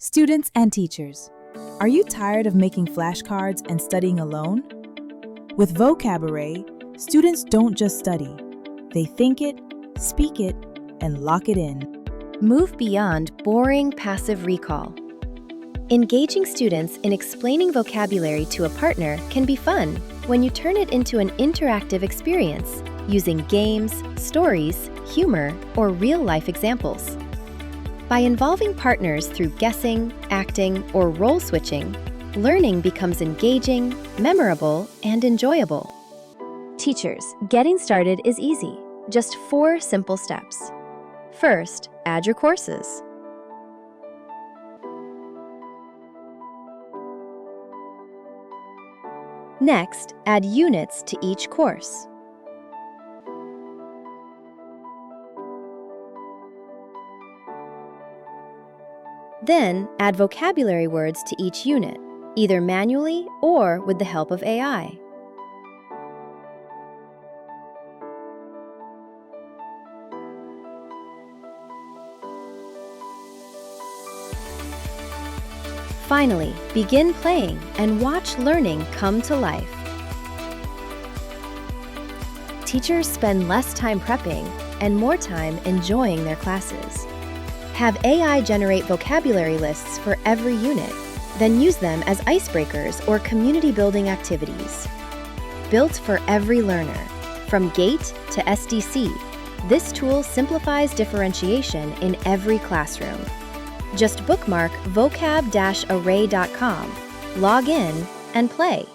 Students and teachers, are you tired of making flashcards and studying alone? With Vocab Array, students don't just study. They think it, speak it, and lock it in. Move beyond boring passive recall. Engaging students in explaining vocabulary to a partner can be fun when you turn it into an interactive experience using games, stories, humor, or real-life examples. By involving partners through guessing, acting, or role switching, learning becomes engaging, memorable, and enjoyable. Teachers, getting started is easy. Just 4 simple steps. First, add your courses. Next, add units to each course. Then, add vocabulary words to each unit, either manually or with the help of AI. Finally, begin playing and watch learning come to life. Teachers spend less time prepping and more time enjoying their classes. Have AI generate vocabulary lists for every unit, then use them as icebreakers or community-building activities. Built for every learner, from GATE to SDC, this tool simplifies differentiation in every classroom. Just bookmark vocab-array.com, log in, and play.